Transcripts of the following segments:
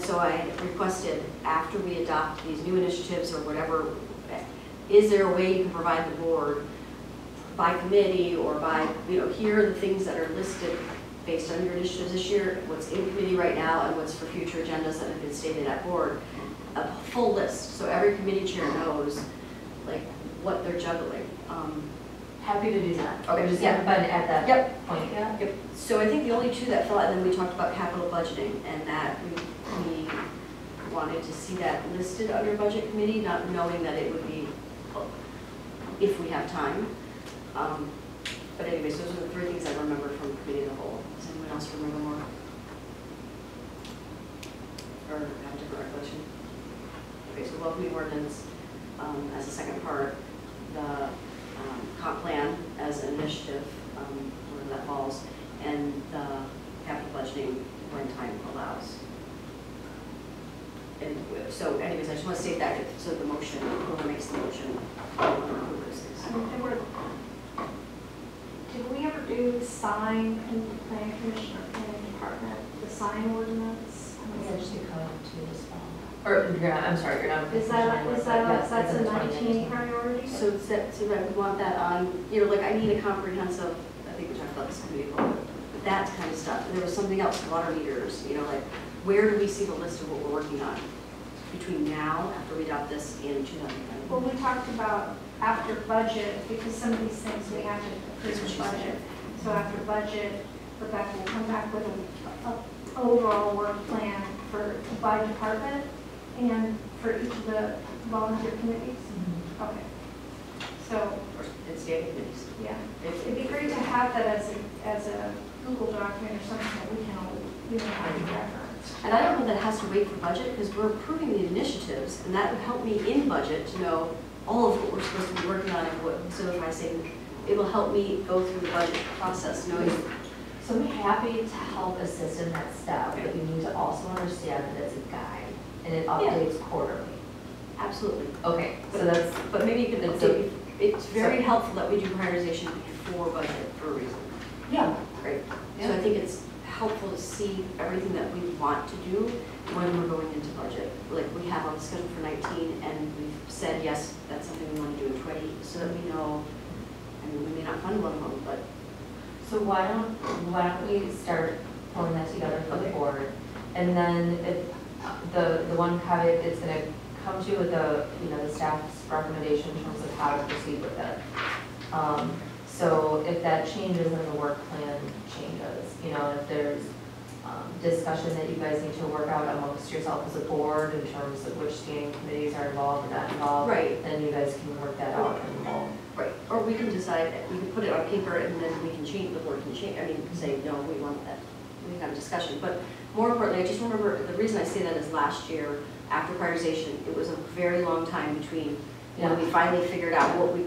And so I requested, after we adopt these new initiatives or whatever, is there a way you can provide the board by committee or by, here are the things that are listed based on your initiatives this year, what's in committee right now, and what's for future agendas that have been stated at board, a full list, so every committee chair knows like what they're juggling. Happy to do that. Okay, just yeah. But at that Yep. point, yeah. Yep. So I think the only two that fell out, and then we talked about capital budgeting, and that we wanted to see that listed under budget committee, not knowing that it would be, if we have time. But anyways, those are the three things I remember from committee of the whole. Does anyone else remember more? Or have a different recollection? Okay, so welcoming ordinance as a second part, the comp plan as an initiative, where that falls, and the capital budgeting when time allows. And so anyways, I just want to state that, so the motion, whoever makes the motion, will approve those things. Did we ever do the sign in the planning commission or planning department, the sign ordinance? That just be coming to this fall. Or I'm sorry, you're not. Is that yes, that's a 19 19 priority? So I would want that on, like I need a comprehensive, I think we talked about this committee before, but that kind of stuff. And there was something else, water meters, like where do we see the list of what we're working on between now, after we adopt this, in 2020? Well, we talked about after budget, because some of these things we have to approve the budget. So after budget, Rebecca will come back with an overall work plan by department and for each of the volunteer committees? Mm-hmm. Okay. So, and standing committees. Yeah. It'd be great to have that as a Google document or something that we can all, reference. And I don't know that it has to wait for budget, because we're approving the initiatives, and that would help me in budget to know all of what we're supposed to be working on, and what, so if I say, it will help me go through the budget process, knowing. So I'm happy to help assist in that step, but you need to also understand that it's a guide, and it updates quarterly. Absolutely. Okay, so that's. But maybe you could, it's very helpful that we do prioritization before budget for a reason. Yeah. Right. Yeah. So I think it's helpful to see everything that we want to do when we're going into budget. Like we have on the schedule for 19, and we've said, yes, that's something we want to do in 20, so that we know, I mean, we may not fund one of them, but. So why don't we start pulling that together for the board, and then if the one caveat it's going to come to with the the staff's recommendation in terms of how to proceed with it. So if that changes, then the work plan changes. If there's discussion that you guys need to work out amongst yourself as a board in terms of which standing committees are involved or not involved, right, then you guys can work that out and involve. Right, or we can decide, we can put it on paper and then we can change, the board can change, say, no, we want that, we can have a discussion. But more importantly, I just remember, the reason I say that is last year, after prioritization, it was a very long time between when we finally figured out what we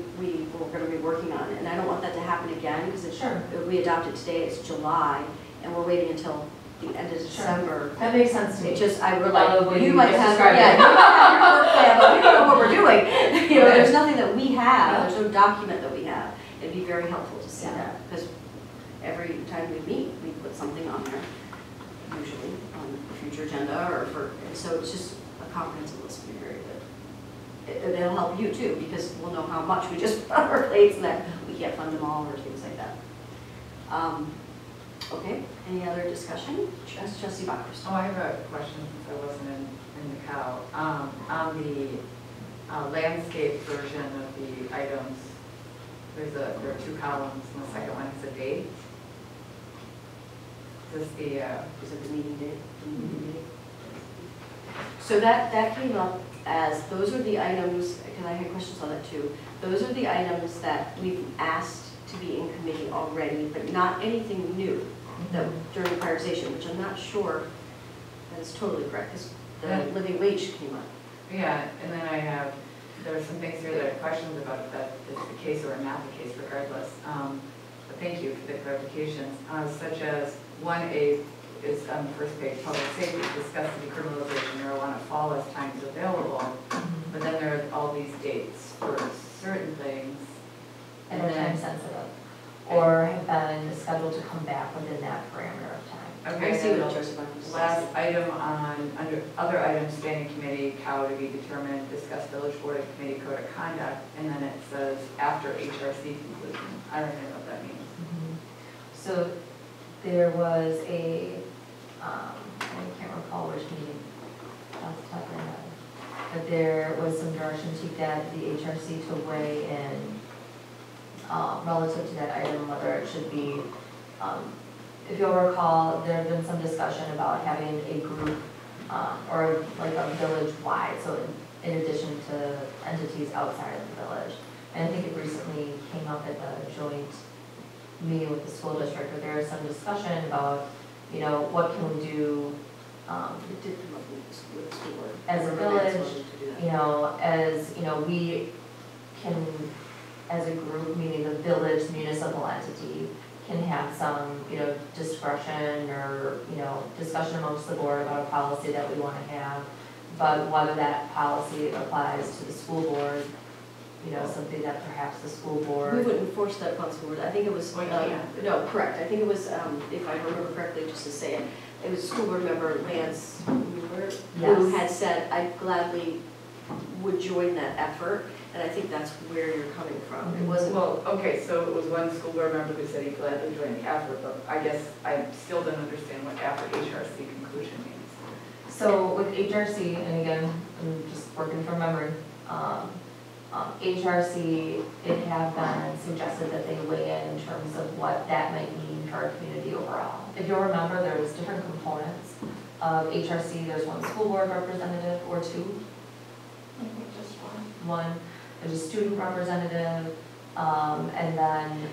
were going to be working on. And I don't want that to happen again, because if we adopt it today, it's July, and we're waiting until the end of December. That makes sense to me. It just, I would like, you might have, you might have your work plan, but we don't know what we're doing. There's nothing that we have, there's no document that we have. It'd be very helpful to see that, because every time we meet, we put something on there, usually on the future agenda, so it's just a comprehensive list would be very good. It'll help you too, because we'll know how much we just put on our plates and that we can't fund them all or things like that. Okay, any other discussion? Trustee Buckhurst. Oh, I have a question since I wasn't in the cow. On the landscape version of the items, there are two columns, and the second one has a date. Is this the meeting date? So that came up as, those are the items, because I had questions on that too, those are the items that we've asked to be in committee already, but not anything new that during prioritization, which I'm not sure that is totally correct, because the living wage came up. Yeah, and then there are some things here that I have questions about if that is the case or not the case regardless. But thank you for the clarifications, such as 1A is on the first page, public safety, discuss the decriminalization of marijuana fall as times available, but then there are all these dates for certain things. And are time sensitive, or have been scheduled to come back within that parameter of time. Okay, I see what Joseph. Last item under other items, standing committee, COW to be determined, discuss village board and committee code of conduct, and then it says after HRC conclusion. I don't even know what that means. So there was I can't recall which meeting off the top of my head, but there was some direction to get the HRC to weigh in relative to that item, whether it should be, if you'll recall, there had been some discussion about having a group or like a village-wide, so in addition to entities outside of the village. And I think it recently came up at the joint meeting with the school district, where there was some discussion about, you know, what can we do It did come up with the school board. as a village, you know, as, you know, we can, as a group, meaning the village municipal entity, can have some, you know, discretion or, you know, discussion amongst the board about a policy that we want to have. But whether that policy applies to the school board, you know, something that perhaps the school We board. wouldn't force that upon school board. I think it was, Well, yeah. no, correct. I think it was, if I remember correctly, just to say it, it was school board member Lance Mueller who Yes. had said, I gladly would join that effort. And I think that's where you're coming from. It wasn't, Well, okay, so it was one school board member who said he gladly joined the effort, but I guess I still don't understand what after HRC conclusion means. So with HRC, and again, I'm just working from memory, HRC, it have been suggested that they weigh in terms of what that might mean for our community overall. If you'll remember, there's different components of HRC. There's one school board representative or two. I think just one. One, there's a student representative, and then,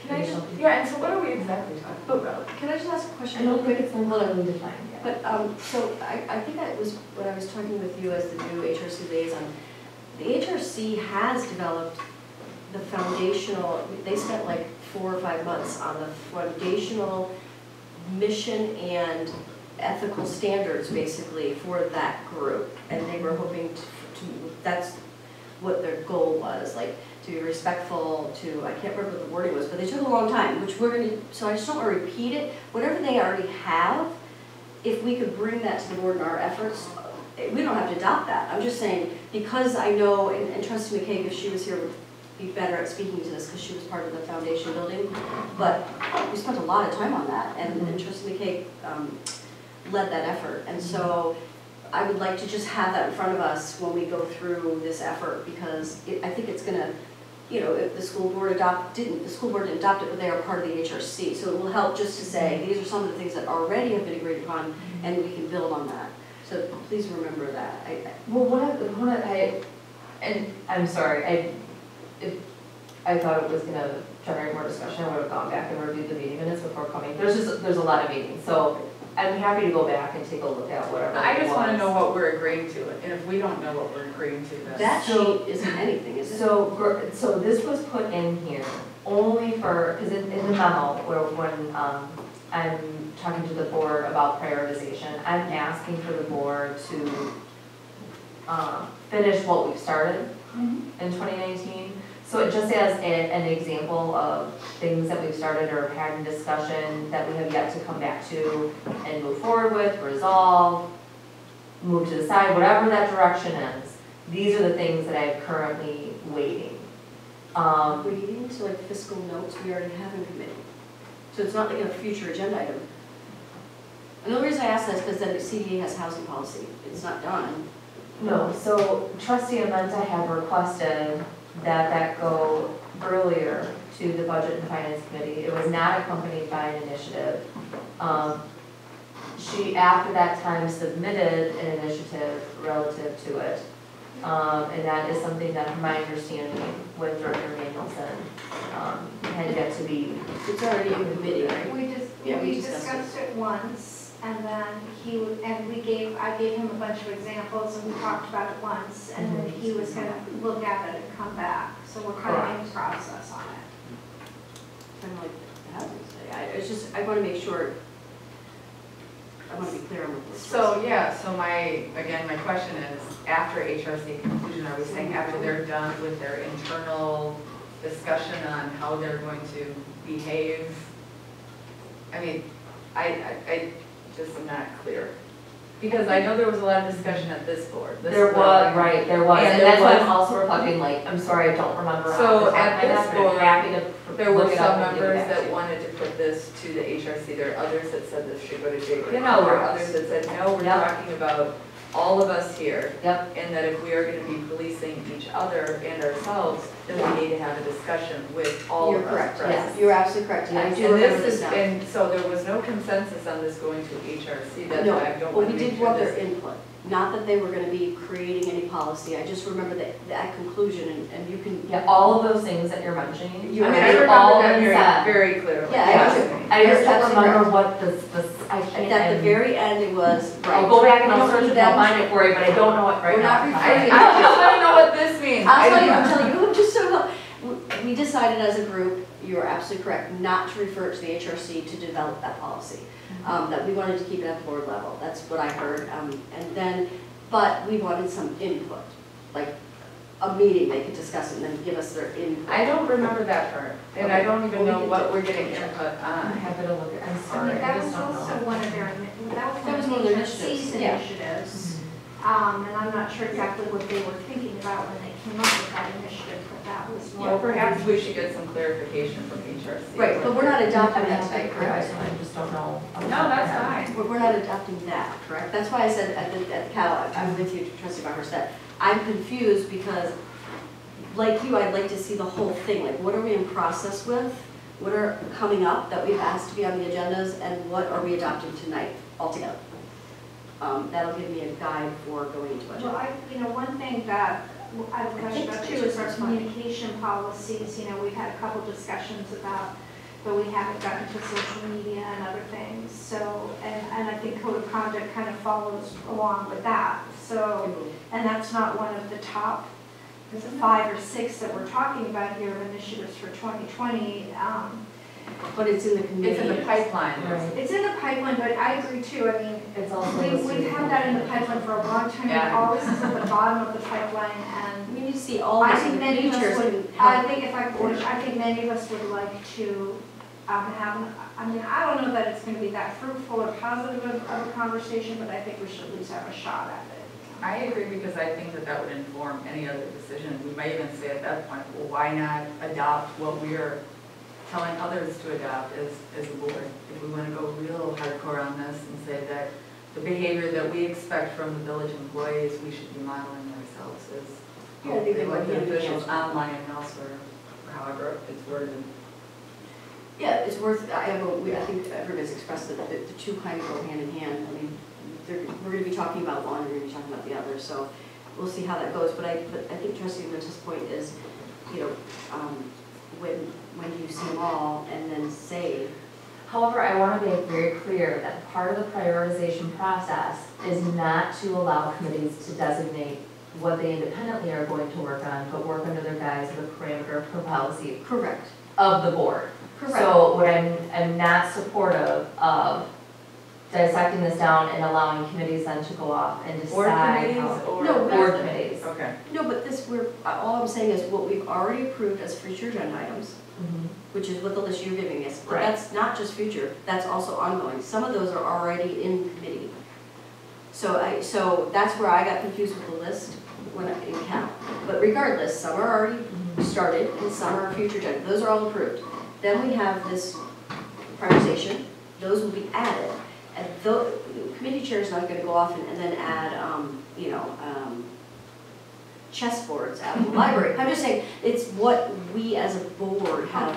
can I just, Yeah, and so what are we exactly talking about? can I just ask a question? I don't think it's Hold on. clearly defined yet. But, so I think that was, when I was talking with you as the new HRC liaison, the HRC has developed the foundational, they spent like 4 or 5 months on the foundational mission and ethical standards basically for that group. And they were hoping to that's what their goal was, like to be respectful to, I can't remember what the wording was, but they took a long time, which we're gonna, so I just don't wanna repeat it. Whatever they already have, if we could bring that to the board in our efforts, we don't have to adopt that. I'm just saying, because I know, and Trustee McKay, if she was here, would be better at speaking to this, because she was part of the foundation building, but we spent a lot of time on that, and Trustee McKay led that effort, and so I would like to just have that in front of us when we go through this effort, because I think it's gonna, you know, if the school board the school board didn't adopt it, but they are part of the HRC, so it will help just to say, these are some of the things that already have been agreed upon, and we can build on that. So please remember that. Well, and I'm sorry, if I thought it was gonna generate more discussion, I would have gone back and reviewed the meeting minutes before coming. There's a lot of meetings, so I'm happy to go back and take a look at whatever. I just want to was. know what we're agreeing to, and if we don't know what we're agreeing to, then. That So- sheet isn't anything, is it? So this was put in here only for, because in the memo, when I'm talking to the board about prioritization, I'm asking for the board to finish what we've started in 2019. So it just as an example of things that we've started or had in discussion that we have yet to come back to and move forward with, resolve, move to the side, whatever that direction is. These are the things that I have currently waiting. Reading to like fiscal notes we already have in committee. So it's not like a future agenda item. And the only reason I ask that is because then the CDA has housing policy. It's not done. No, so trustee Amenta had requested that go earlier to the Budget and Finance Committee. It was not accompanied by an initiative. She, after that time, submitted an initiative relative to it. And that is something that, from my understanding, with Director Danielson, had yet to be. It's already in committee, right? Yeah, we We discussed discussed it once, and then I gave him a bunch of examples, and we talked about it once, and then he was gonna look at it and come back. So we're kind of in process on it. Kind of like the housing study. It's just, I want to make sure, I want to be clear on what this is. So, yeah, so my question is, after HRC conclusion, are we saying after they're done with their internal discussion on how they're going to behave? I mean, just not clear. Because I know there was a lot of discussion at this board. There was, right, there was, And and there that's why was- I'm also reflecting, like, I'm sorry, I don't remember. So off the top at of my this head, but I'm board, happy to There were look it some up and give it members back to that you. wanted to put this to the HRC. There are others that said this should go to Gateway. You know, There were others that said, no, we're Yep. talking about all of us here. Yep, And that if we are gonna be policing each other and ourselves, then we need to have a discussion with all You're of us correct, present. yes, you're absolutely correct, and I Yes. do And remember this this is, now. and so there was no consensus on this going to HRC, that's No, why I don't well, want we to did make sure want their this. input, not that they were gonna be creating any policy, I just remember that conclusion, and you can. yeah, all of those things that you're mentioning. You I mean, I They all remember that been very, said. very clearly. Yeah, Yes. I just You're don't absolutely remember what the, I can't. At the very end, it was, right. I'll go back and We I'll don't search need it, I'll them. find it for you, but I don't know it right We're now. not I referring- just want to know what this means. I'll tell I- you, I'm telling you, just so, we decided as a group, you are absolutely correct, not to refer it to the HRC to develop that policy. That we wanted to keep it at the board level, that's what I heard, and then, but we wanted some input, like a meeting, they could discuss it and then give us their input. I don't remember that part, and I don't even Well, we know can what do- we're getting input I'm on. happy to look at, I'm I sorry, mean, I that just was don't also know. one of their, that was one of their the initiatives, HRC's yeah. initiatives. And I'm not sure exactly what they were thinking about when they came up with that initiative, but that was one. Well, perhaps we should get some clarification from HRC. Right, but we're not adopting that I tonight, correct? just don't know. No, that's fine. We're not adopting that, correct? That's why I said at the Cal, I'm with you, trustee Barber said, I'm confused because, like you, I'd like to see the whole thing, like what are we in process with? What are coming up that we've asked to be on the agendas, and what are we adopting tonight altogether? That'll give me a guide for going into budget. Well, one thing that I have a question about too is our that's fine. communication policies. We've had a couple discussions about, but we haven't gotten to social media and other things. So, and I think code of conduct kind of follows along with that. So, and that's not one of the top 5 or 6 that we're talking about here of initiatives for 2020. But it's in the committee. It's in the pipeline. Right. It's in the pipeline, but I agree too. I mean, It's also. we've had that in the pipeline for a long time. It Yeah. always is at the bottom of the pipeline, and We need to see all I this think in the many of us features would, and I how. think if I could, I think many of us would like to have, I mean, I don't know that it's going to be that fruitful or positive of a conversation, but I think we should at least have a shot at it. I agree because I think that that would inform any other decision. We might even say at that point, well, why not adopt what we are telling others to adopt as a board? If we want to go real hardcore on this and say that the behavior that we expect from the village employees, we should be modeling ourselves as Yeah, I think they elected would be officials enhanced. online and elsewhere, or however it's worded. Yeah, it's worth, I think everybody's expressed that the two kind of go hand in hand. I mean, we're going to be talking about one, we're going to be talking about the other, so we'll see how that goes. But I think trustee Mencha's point is, when you see them all and then say, However, I want to make very clear that part of the prioritization process is not to allow committees to designate what they independently are going to work on, but work under their guise of a parameter per policy correct, of the board. correct. So what I'm not supportive of dissecting this down and allowing committees then to go off and Board decide committees how. or? No, Board committees. Okay. No, but all I'm saying is what we've already approved as future agenda items, Mhm. which is what the list you're giving us. But Right. that's not just future, that's also ongoing. Some of those are already in committee. So that's where I got confused with the list when in Cal. But regardless, some are already started and some are future agenda. Those are all approved. Then we have this prioritization, those will be added. And the committee chair is not gonna go off and then add, chessboards out of the library. I'm just saying, it's what we as a board have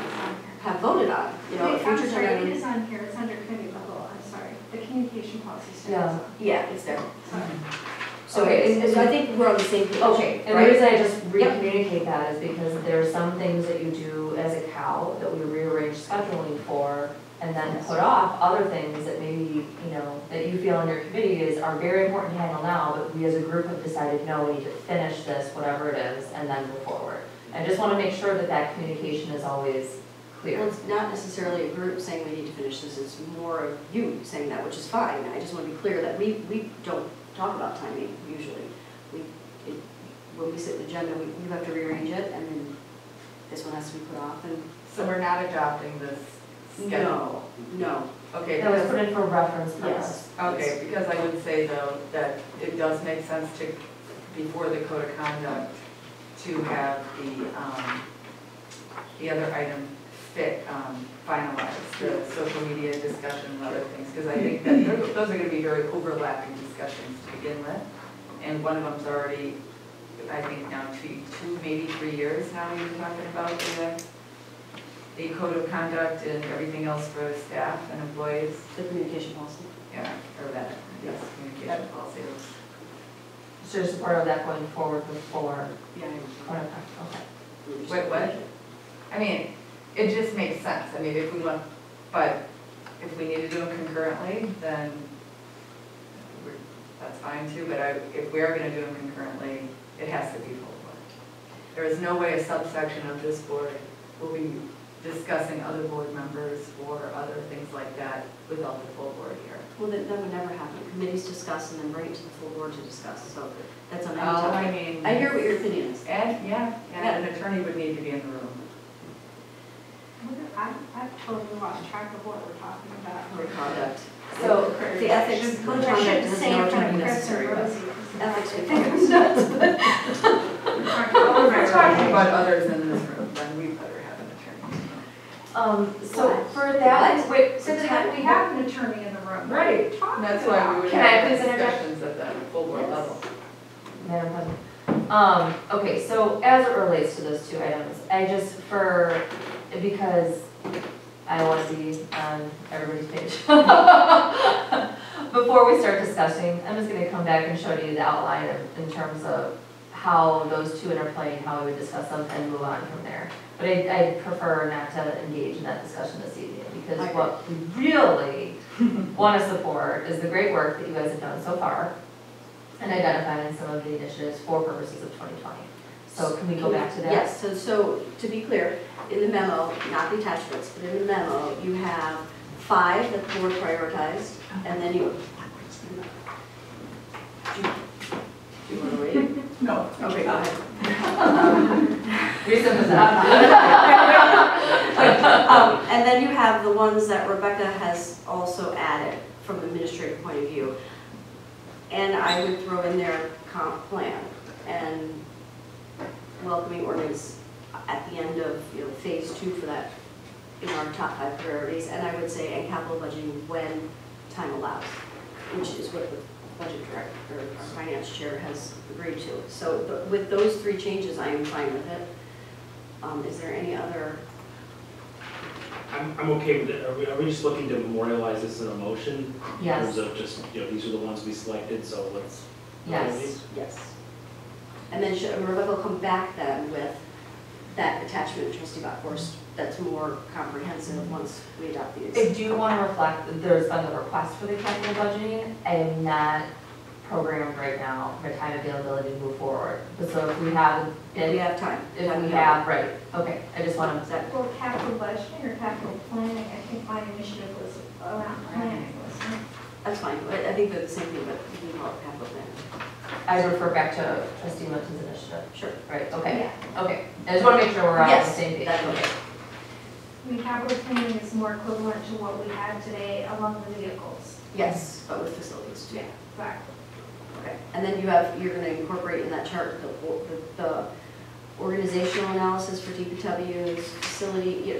voted on, Wait, future I'm sorry, agenda it item. is on here, it's under committee level, I'm sorry. The communication policy stays Yeah. on. Yeah, it's there. Sorry. So Okay, so I think we're on the same page. Okay, and the right? reason I just re-communicate that is because there are some things that you do as a CAL that we rearrange scheduling for and then put off other things that maybe, that you feel in your committee are very important to handle now, but we as a group have decided, no, we need to finish this, whatever it is, and then move forward. I just want to make sure that that communication is always Well, clear. it's not necessarily a group saying we need to finish this, it's more of you saying that, which is fine. I just want to be clear that we don't talk about timing usually. When we set the agenda, we have to rearrange it, and then this one has to be put off, and So we're not adopting this schedule? No. Okay, That was because, put in for reference Yes. purpose. okay, because I would say though, that it does make sense to, before the code of conduct, to have the other item finalized, the social media discussion and other things, because I think that those are gonna be very overlapping discussions to begin with. And one of them's already, I think now two, maybe 3 years now, you're talking about the code of conduct and everything else for staff and employees. The communication policy. Yeah, or that, yes, communication policy. So you're supportive of that going forward before Yeah. code of conduct, okay. Wait, what? I mean, it just makes sense. I mean, if we want, but if we need to do them concurrently, then that's fine too, but if we are gonna do them concurrently, it has to be full board. There is no way a subsection of this board will be discussing other board members or other things like that without the full board here. Well, that would never happen. Committees discuss and then bring it to the full board to discuss, so that's on any Oh, topic. I mean. I hear what your opinion is. And, yeah, and an attorney would need to be in the room. I've totally lost track of what we're talking about. Code of conduct. So, The ethics, code of I conduct shouldn't has say no it in front attorney of Chris necessary, and but Rosie, because ethics I would think be it's nuts, but. We're talking about others in this room, then we better have an attorney. So for that, wait, Since we have an attorney in the room. what are you Right, talking that's why we would Can I have please interject? discussions at the full board Yes. level. Madam President. Okay, so as it relates to those two items, because I want to be on everybody's page. Before we start discussing, I'm just gonna come back and show you the outline in terms of how those two interplay, and how we would discuss them and move on from there. But I prefer not to engage in that discussion this evening, because I agree. what we really want to support is the great work that you guys have done so far and identifying some of the initiatives for purposes of 2020. So can we go back to that? Yes, so to be clear, in the memo, not the attachments, but in the memo, you have 5 that the board prioritized, and then you. Do you want to wait? No. Okay, go ahead. Reason was that. And then you have the ones that Rebecca has also added from an administrative point of view. And I would throw in there comp plan and welcoming ordinance at the end of, phase 2 for that in our top 5 priorities. And I would say, and capital budgeting when time allows, which is what the budget director, our finance chair, has agreed to. So with those 3 changes, I am fine with it. Is there any other? I'm okay with it. Are we just looking to memorialize this in a motion? Yes. In terms of just, these are the ones we selected, so let's. Yes. Yes. And then Rebecca will come back then with that attachment, trustee Bachhorst, that's more comprehensive once we adopt these. I do want to reflect that there's been a request for the capital budgeting. I am not programmed right now for time availability to move forward. But so if we have, If we have time. if we have, right, okay, I just want to, Well, capital budgeting or capital planning, I think my initiative was around planning, wasn't it? That's fine. I think they're the same thing, but we can call it capital plan. I refer back to trustee Linton's initiative. Sure. Right, okay, Yeah. okay. I just want to make sure we're all on the Yes, same page. that's okay. I mean, capital planning is more equivalent to what we had today among the vehicles. Yes, but with facilities too. Exactly. Okay. And then you're going to incorporate in that chart the organizational analysis for DPW's facility.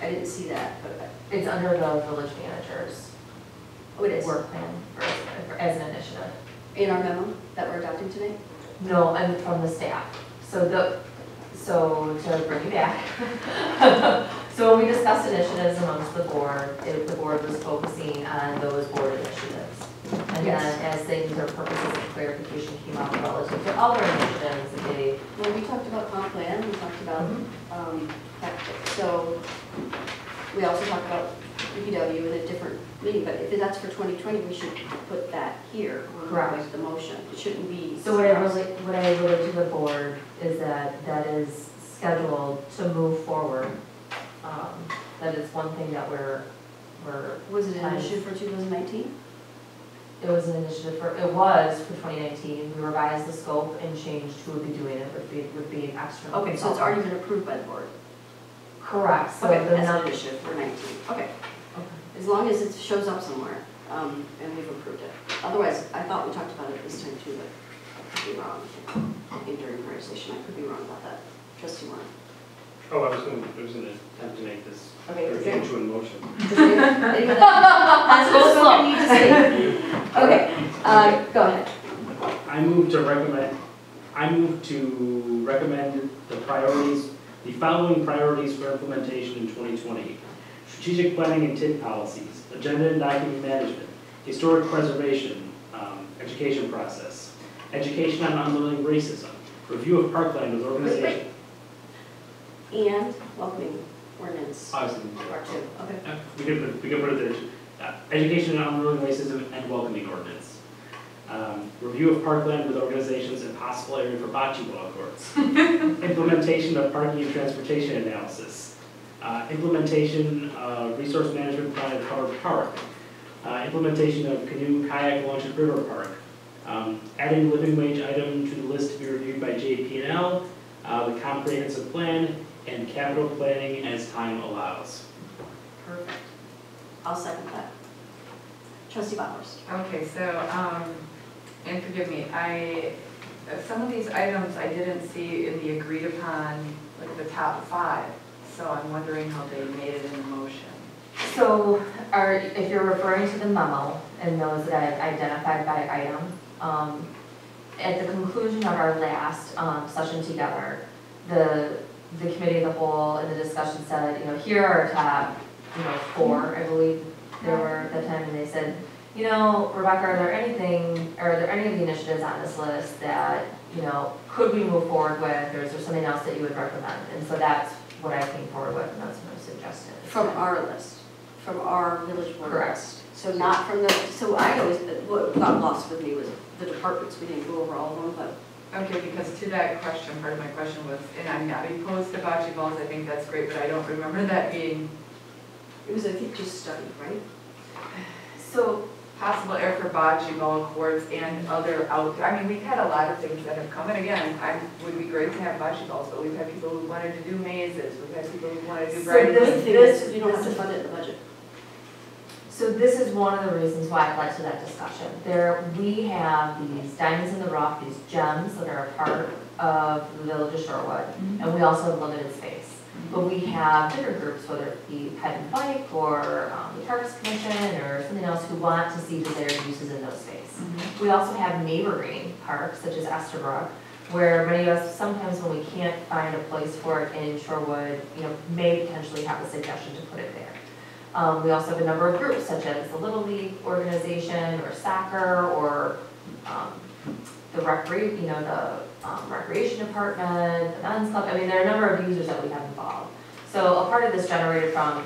I didn't see that, but. It's under the village manager's Oh, it is. work plan as an initiative. In our memo that we're adopting today? No, and from the staff. So to bring you back. So when we discussed initiatives amongst the board, the board was focusing on those board initiatives. And Yes. then as things or purposes of clarification came up relative to other initiatives, they, Well, we talked about comp plan, we talked about, tactics. So we also talked about DPW in a different meeting, but if that's for 2020, we should put that here. When we Correct. make the motion. It shouldn't be. so what I really to the board is that is scheduled to move forward. That is one thing that we're Was it an initiative for 2019? It was an initiative for 2019. We revised the scope and changed who would be doing it, would be an external Okay, so it's consultant. already been approved by the board. Correct, so Okay, the that's an number. initiative for 19. Okay, as long as it shows up somewhere, and we've approved it. Otherwise, I thought we talked about it this time too, but I could be wrong. I think during conversation, I could be wrong about that. Trustee Warren. Oh, I was gonna attempt to make this Okay, is there into a motion. anyone that has a spoken need to speak? Okay, go ahead. I move to recommend the following priorities for implementation in 2020. Strategic planning and TID policies, agenda and document management, historic preservation, education process, education on unlearning racism, review of parkland with organization. And welcoming ordinance, Obviously, part 2. Okay. we could put it there. Education on unlearning racism and welcoming ordinance. Review of parkland with organizations and possible area for bocce ball courts. Implementation of parking and transportation analysis. Implementation of resource management plan at Hubbard Park. Implementation of canoe kayak launch at River Park. Adding living wage item to the list to be reviewed by JP&L. The comprehensive plan and capital planning as time allows. Perfect. I'll second that. Trustee Bowers. Okay, so, and forgive me, some of these items I didn't see in the agreed upon, like the top 5, so I'm wondering how they made it in the motion. So, if you're referring to the memo and those that I've identified by item, at the conclusion of our last session together, the committee of the whole and the discussion said, here are our top, 4, I believe there were at the time, and they said, Rebecca, are there any of the initiatives on this list that, could we move forward with, or is there something else that you would recommend? And so that's what I came forward with, and that's what I suggested. From our list, from our village board Correct. list. So not from so I always, what got lost with me was the departments, we didn't go over all of them, but. Okay, because to that question, part of my question was, and I'm not opposed to bocce balls, I think that's great, but I don't remember that being. It was, I think, just studied, right? So, Possible air for bocce ball courts and other we've had a lot of things that have come, and again, would be great to have bocce balls, but we've had people who wanted to do mazes, we've had people who wanted to do So bread. You don't have to fund it in the budget. So this is one of the reasons why I led to that discussion. We have these diamonds in the rough, these gems that are a part of the village of Shorewood, and we also have limited space. But we have bigger groups, whether it be Pet and Bike or the Parks Commission or something else, who want to see desired uses in those space. We also have neighboring parks, such as Estabrook, where many of us, sometimes when we can't find a place for it in Shorewood, may potentially have a suggestion to put it there. We also have a number of groups, such as the Little League organization, or soccer, or the recreation department, the men's club. There are a number of users that we have involved. So a part of this generated from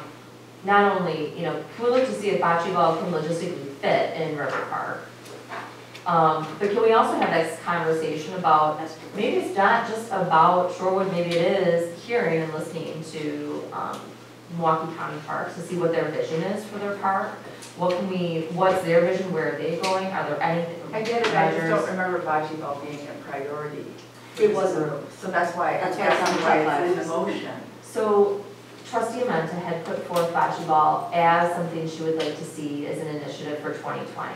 not only, can we look to see if bocce ball can logistically fit in River Park, but can we also have this conversation about, maybe it's not just about Shorewood, maybe it is hearing and listening to Milwaukee County Parks to see what their vision is for their park. What's their vision, where are they going, are there any I get it, I just don't remember bocce ball being a priority. It wasn't. So that's why That's I'm why it's on asking the why top it's in five. the motion. So Trustee Amenta had put forth bocce ball as something she would like to see as an initiative for 2020.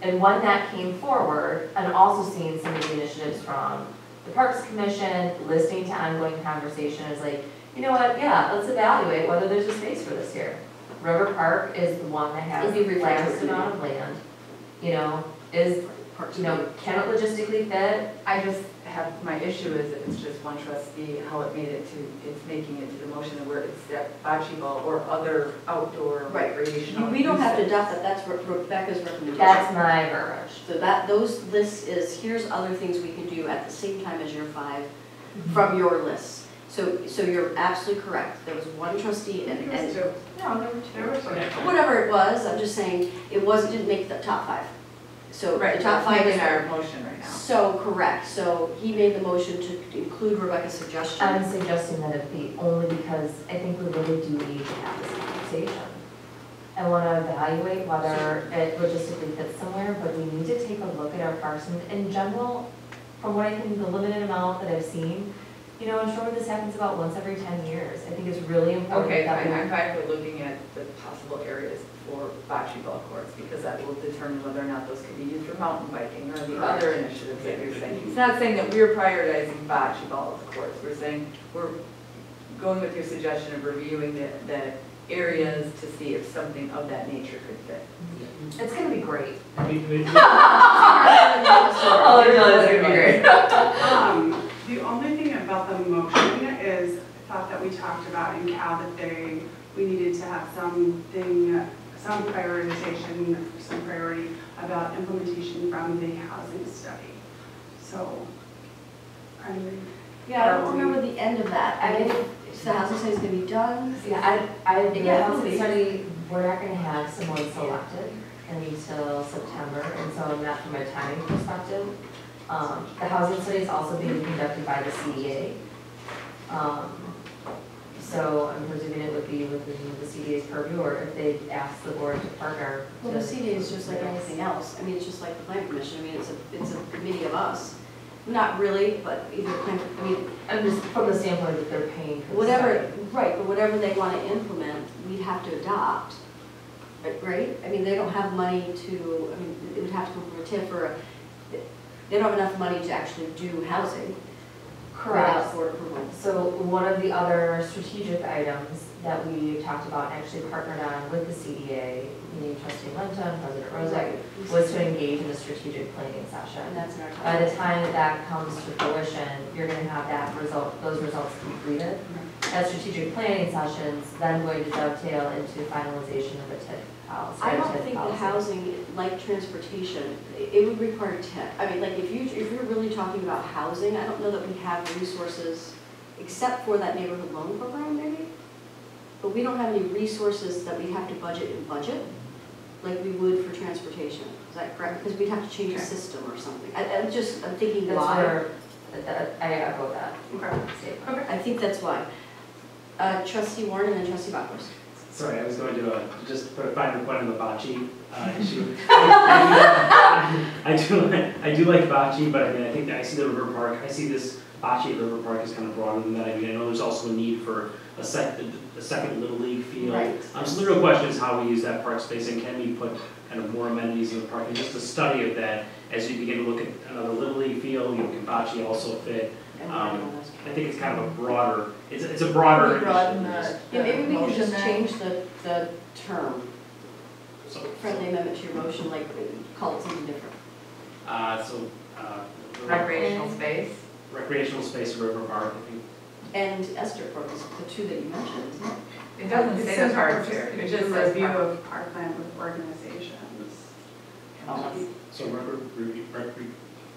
And when that came forward, and also seeing some of the initiatives from the Parks Commission, listening to ongoing conversation, is like, you know what, yeah, let's evaluate whether there's a space for this here. River Park is the one that has the largest amount of land, can it logistically fit? I just have, my issue is that it's just one trustee, how it made it to, it's making it to the motion where it's that bocce ball or other outdoor Right. recreational. We don't have to uses. adopt that, that's Rebecca's recommendation. That's my verbiage. So those lists is, here's other things we can do at the same time as your 5 from your list. So you're absolutely correct. There was one trustee and No, there were two. There was one. whatever it was, I'm just saying, didn't make the top 5. So Right, the top that's 5 in is our motion right now. so correct. So he made the motion to include Rebecca's suggestion. I'm suggesting that it be only because I think we really do need to have this conversation. I want to evaluate whether it logistically fits somewhere, but we need to take a look at our parks. And in general, from what I can, the limited amount that I've seen, You know, in Shorewood, this happens about once every 10 years. I think it's really important Okay, that fine, we. I'm fine with looking at the possible areas for bocce ball courts, because that will determine whether or not those can be used for mountain biking or the other initiatives that you're saying. It's not saying that we're prioritizing bocce ball courts, we're saying we're going with your suggestion of reviewing the areas to see if something of that nature could fit. It's gonna be great. We- we- Oh, I know, it's gonna be great. The only thing about the motion is, I thought that we talked about in Cal that we needed to have something, some prioritization, some priority about implementation from the housing study. So, Yeah, I don't remember the end of that. I mean, if the housing study's gonna be done. Yeah, the Yeah, housing please. study, we're not gonna have someone selected until September, and so not from a timing perspective. The housing study is also being conducted by the CDA. So I'm presuming it would be within the CDA's purview, or if they ask the board to partner. Well, the CDA is just like anything else. I mean, it's just like the planning commission. I mean, it's a committee of us. Not really, but either plan, I mean, I'm just from the standpoint that they're paying for the whatever, study. right, but whatever they want to implement, we'd have to adopt. Right? I mean, they don't have money to, I mean, it would have to come from a TIF or they don't have enough money to actually do housing. Without board approval. So one of the other strategic items that we talked about and actually partnered on with the CDA, meaning Trustee Lenta and President Rozak, was to engage in a strategic planning session. And that's in our By the time that that comes to fruition, you're going to have those results completed. That strategic planning session's then going to dovetail into finalization of the TIF policy. I don't think the housing, like transportation, it would require TIF. I mean, like if you're really talking about housing, I don't know that we have resources, except for that neighborhood loan program maybe. But we don't have any resources that we have to budget in budget, like we would for transportation. Is that correct? Because we'd have to change the system or something. I'm thinking That's why. where, I echo that. Okay. I think that's why. Trustee Warren and then Trustee Bachus. Sorry, I was going to just put a finer point on the bocce issue. I do like bocce, but I mean, I think I see the River Park, I see this bocce at River Park is kind of broader than that. I mean, I know there's also a need for a second Little League field. Right. So the real question is how we use that park space and can we put kind of more amenities in the park, and just a study of that as you begin to look at another Little League field, can bocce also fit? I think it's kind of a broader, it's a broader. Broaden that. Yeah, maybe we could motion just then. change the term, So, friendly amendment to your motion, like call it something different. Recreational space. Recreational space at River Park, I think. And Esther Park is the two that you mentioned, isn't it? It doesn't say the parks here, it just says review park. of parkland with organizations. So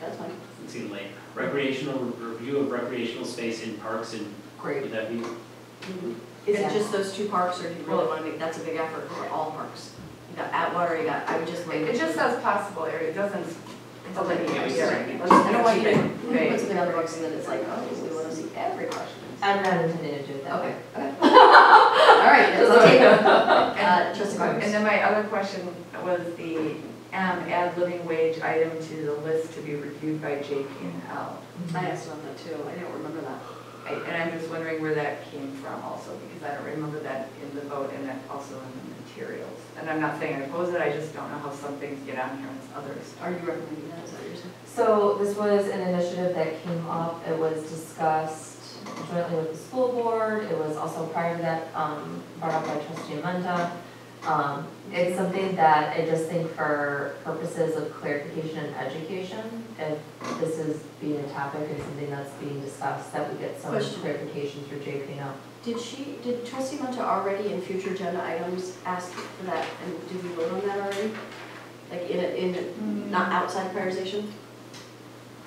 That's fine. it's in late. Recreational, review of recreational space in parks and, Great. would that be? Is it Yeah. just those two parks, or do you really want to make, that's a big effort for all parks? You got Atwater, you got, I would just make. It just says possible area, it doesn't. It's a little Yeah, bit, yeah. I don't want you to Okay. put something on the books and then it's like, oh, we want to see every question. I'm not intending to do it that way. Okay, okay. All right, let's take it. Trustee And Bachus. then my other question was the add living wage item to the list to be reviewed by JP&L. I asked about that too, I don't remember that. And I'm just wondering where that came from also, because I don't remember that in the vote and that also in the materials. And I'm not saying I oppose it, I just don't know how some things get on here and others. Are you recommending that, is that what you're saying? So this was an initiative that came up, it was discussed jointly with the school board, it was also prior to that, brought up by Trustee Amenda. It's something that I just think for purposes of clarification and education, if this is being a topic and something that's being discussed, that we get some Question. clarification through JP&L. Did Trustee Menta already in future agenda items ask for that, and did we vote on that already? Like not outside prioritization?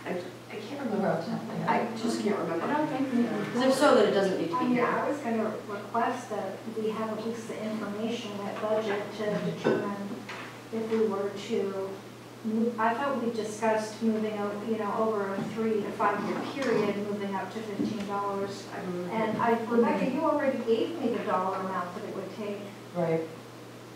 I can't remember off the top of my head. I just can't remember. I don't think we Because if so, then it doesn't need to be here. I was gonna request that we have at least the information, that budget, to determine if we were to, I thought we discussed moving, over a 3 to 5 year period, moving up to $15. And Rebecca, you already gave me the dollar amount that it would take. Right.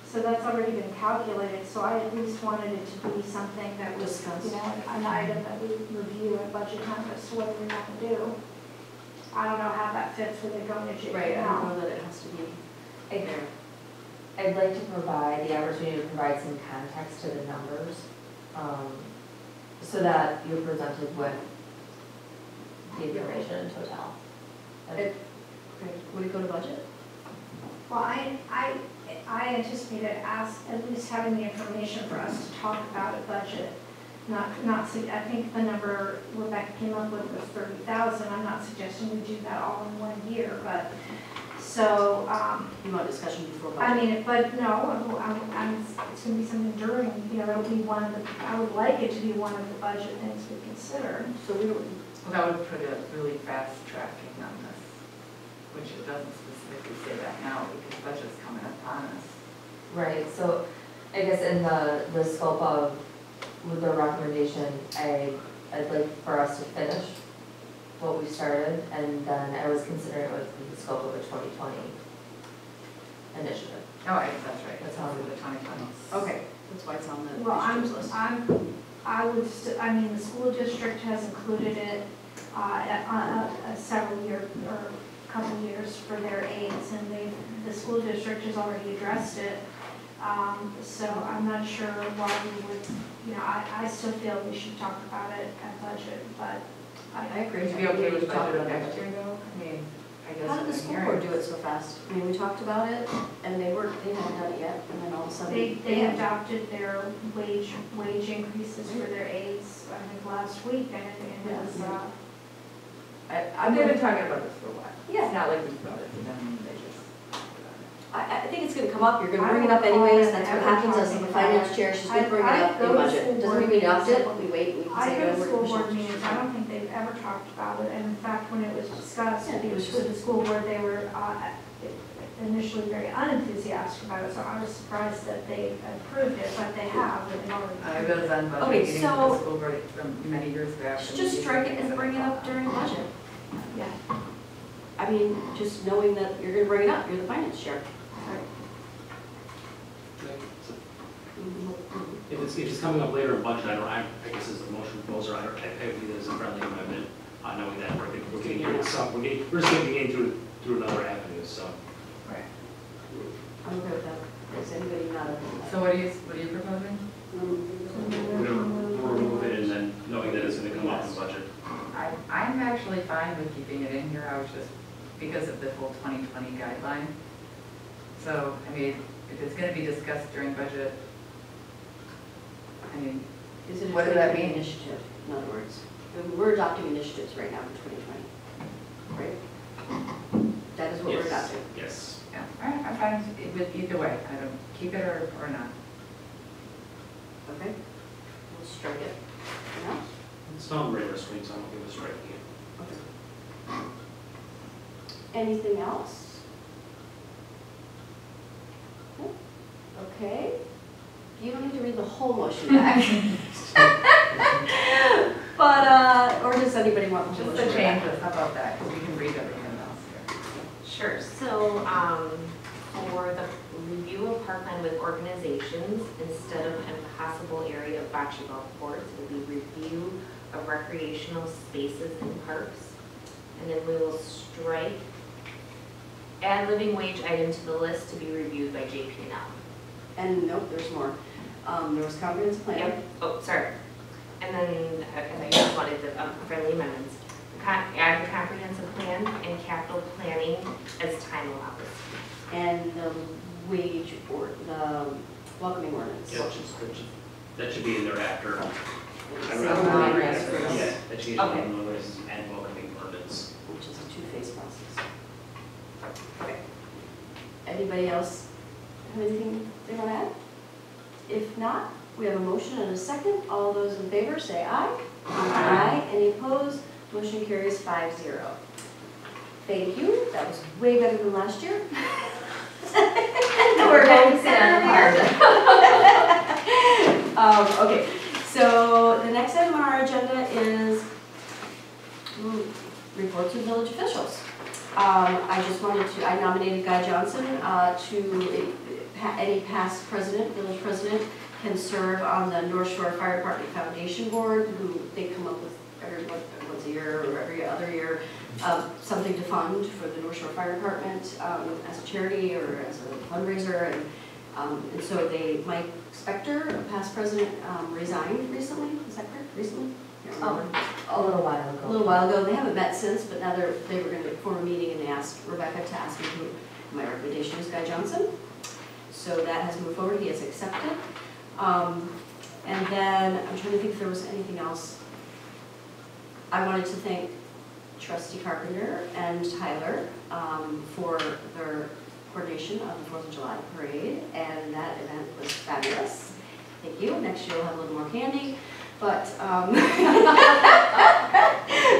So that's already been calculated, so I at least wanted it to be something that was, Discussed. an item that we review at budget time as to what we want to do. I don't know how that fits with it going to JP Right, I now. don't know that it has to be there. I'd like to provide the opportunity to provide some context to the numbers, so that you're presented with the information in total. Okay, would it go to budget? Well, I anticipated at least having the information for us to talk about a budget. I think the number Rebecca came up with was 30,000. I'm not suggesting we do that all in 1 year, but, so, You want discussion before I budget? mean, but no, it's gonna be something during, it'll be one of the, I would like it to be one of the budget things we consider. So we don't, Well, that would put a really fast tracking on this, which it doesn't specifically say that now because budget's coming upon us. Right, so I guess in the scope of, with the recommendation, I'd like for us to finish what we started, and then I was considering it within the scope of a 2020 initiative. Oh, I guess that's right. That's That's on the 2020. okay, that's why it's on the Well, initiatives list. I mean, the school district has included it, several years, or a couple years for their aides, and the school district has already addressed it. So I'm not sure why we would, I still feel we should talk about it at budget, but I agree. Would you be okay with We talked budget about it. next year though? I mean, I guess. How did the I'm school hearing- board do it so fast? I mean, we talked about it, and they hadn't done it yet, and then all of a sudden. they adopted their wage increases for their aides, I think, last week, and it was, I'm They've gonna, been talking about this for a while. Yeah. It's not like we brought it to them, they just talked about it. I think it's gonna come up, you're gonna bring it up anyways, that's what happens as the finance chair, she's gonna bring it up in budget. Doesn't mean we adopt it, we wait, we can I say, go no, to we're. school we board should- meetings, I don't think they've ever talked about it, and in fact, when it was discussed Yeah, it was with the school board, they were initially very unenthusiastic about it, so I was surprised that they approved it, but they have, they've already. I was on budget Okay, meetings with so- the school board from many years back. and Just these strike it things and that bring it have up come during budget. Yeah. I mean, just knowing that you're gonna bring it up, you're the finance chair. If it's coming up later in budget, I guess as a motion proposer, I view it as a friendly amendment, knowing that we're getting here, we're just getting through another avenue, so. Right. I'm okay with that. Is anybody not okay with that? So what are you proposing? We're gonna remove it and then knowing that it's gonna come up in budget. I'm actually fine with keeping it in here, I was just, because of the whole 2020 guideline. So, I mean, if it's gonna be discussed during budget, I mean, Is it a What does that 2020 mean? initiative, in other words? We're adopting initiatives right now for 2020, right? That is what we're Yes. adopting. Yes. yeah, all right, I'm fine with either way, I don't, keep it or not. Okay? We'll strike it. For now? It's not on the radar screen, so I don't think it's striking it. Okay. Anything else? No? Okay. You don't need to read the whole motion back. But, or does anybody want the whole Just motion the back? changes, how about that, because we can read everything else here. Sure, so, for the review of parkland with organizations, instead of impossible area of bocce ball courts, it will be review of recreational spaces in parks. And then we will strike, add living wage item to the list to be reviewed by JP&L. And nope, there's more. There was comprehensive plan. Yep, oh, sorry. And then, I just wanted the friendly amendments. Add the comprehensive plan and capital planning as time allows. And the wage or the welcoming ordinance. Yeah, that should be in there after. Which I is read a it. non-resident, Yeah, that should be Okay. in notice and welcoming ordinance. which is a two-phase process. Okay. Anybody else have anything they want to add? If not, we have a motion and a second. All those in favor say aye. Aye. Any opposed? Motion carries 5-0. Thank you. That was way better than last year. We're focusing on our part. Okay, so the next item on our agenda is reports of village officials. I just wanted to, I nominated Guy Johnson any past president, village president, can serve on the North Shore Fire Department Foundation Board, who they come up with once a year or every other year, something to fund for the North Shore Fire Department as a charity or as a fundraiser. And so Mike Spector, a past president, resigned recently. Is that correct? Recently? A little while A ago. little while ago. They haven't met since, but now they were going to form a meeting and they asked Rebecca to ask me who my recommendation is, Guy Johnson. So that has moved forward. He has accepted. And then I'm trying to think if there was anything else. I wanted to thank Trustee Carpenter and Tyler for their coordination of the 4th of July parade, and that event was fabulous. Thank you. Next year we'll have a little more candy, but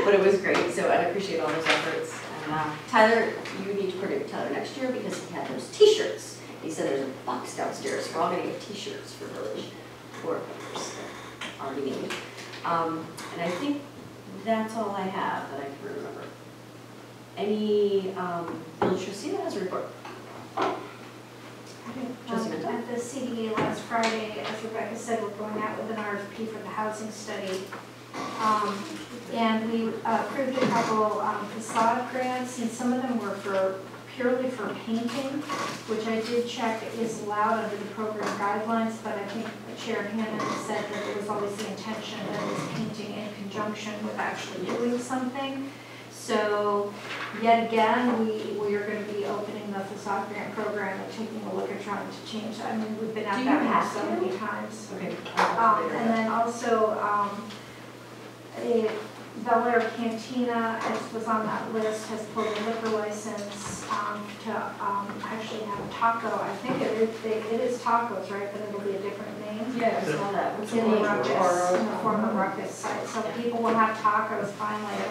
but it was great. So I appreciate all those efforts. And Tyler, you need to coordinate with Tyler next year because he had those T-shirts. He said there's a box downstairs. We're all going to get T-shirts for village board members already made. And I think that's all I have that I can remember. Any village trustee that has a report? Trustee Mento? At the CDA last Friday, as Rebecca said, we're going out with an RFP for the housing study. And we approved a couple facade grants, and some of them were purely for painting, which I did check is allowed under the program guidelines, but I think Chair Hannon said that it was always the intention that it was painting in conjunction with actually doing something. So yet again, we are going to be opening the facade grant program and taking a look at trying to change that. I mean, we've been at that so many times. Okay. And then also, a Bel Air Cantina, as was on that list, has pulled a liquor license to actually have a taco. I think it is tacos, right? But it'll be a different name. Yeah, I saw that. It's in the Ruckus, in the former Ruckus site. So people will have tacos finally.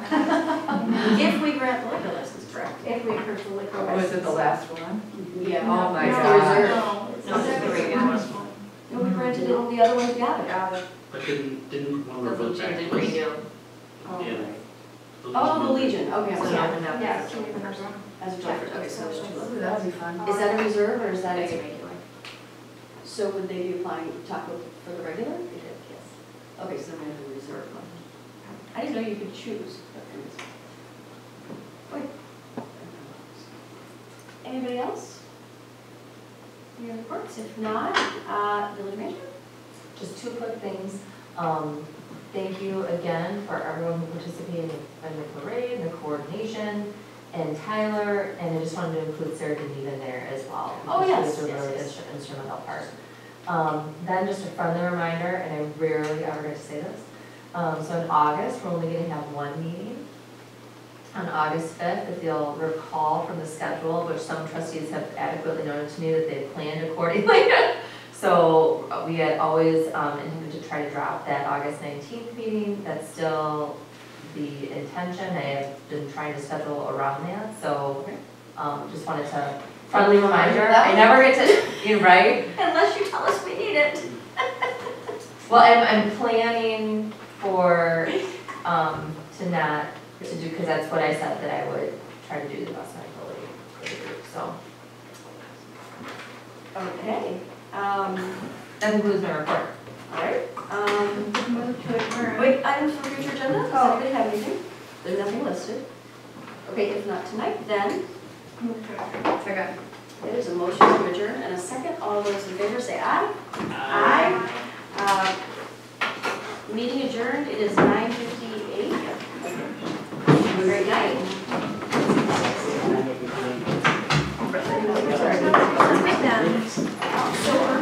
If we grant the liquor license, correct? If we approve the liquor Oh, license. is it the last one? Yeah. Oh my No, God. No, it's No, not it's the the regular last one. No, we granted all the other ones together. Got it. But didn't one The revert Legion back? did renew. Yeah. Oh, the Legion, okay, So so yeah, and that Yeah, was- so we can run. as a Jeffrey, okay, so there's two of them. Ooh, that would be fun. Is that a reserve or is that That's a, regular. so would they be applying taco for the regular? Yes. Okay, so we have a reserve one. I didn't know you could choose. Wait. Anybody else? Any reports? If not, village manager? Just two quick things. Thank you again for everyone who participated in the parade, the coordination, and Tyler, and I just wanted to include Sarah Denise in there as well. Oh, because yes, She was a yes, really yes. instrumental part. Then just a friendly reminder, and I rarely ever get to say this. So in August, we're only gonna have one meeting. On August 5th, if you'll recall from the schedule, which some trustees have adequately noted to me that they had planned accordingly. So we had always intended to try to drop that August 19th meeting. That's still the intention. I have been trying to schedule around that, so just wanted to, friendly reminder. I never get to, you're right. Unless you tell us we need it. Well, I'm planning for, to not, to do, because that's what I said that I would try to do the best I could for the group, so. Okay. That concludes my report. All right. Move to adjourn. Wait, items for future agenda? Does anybody have anything? There's nothing listed. Okay, if not tonight, then Move to adjourn. Second. there's a motion to adjourn and a second. All those in favor say aye. Aye. Meeting adjourned. It is 9:58. Have a great night. Let's make that. So early.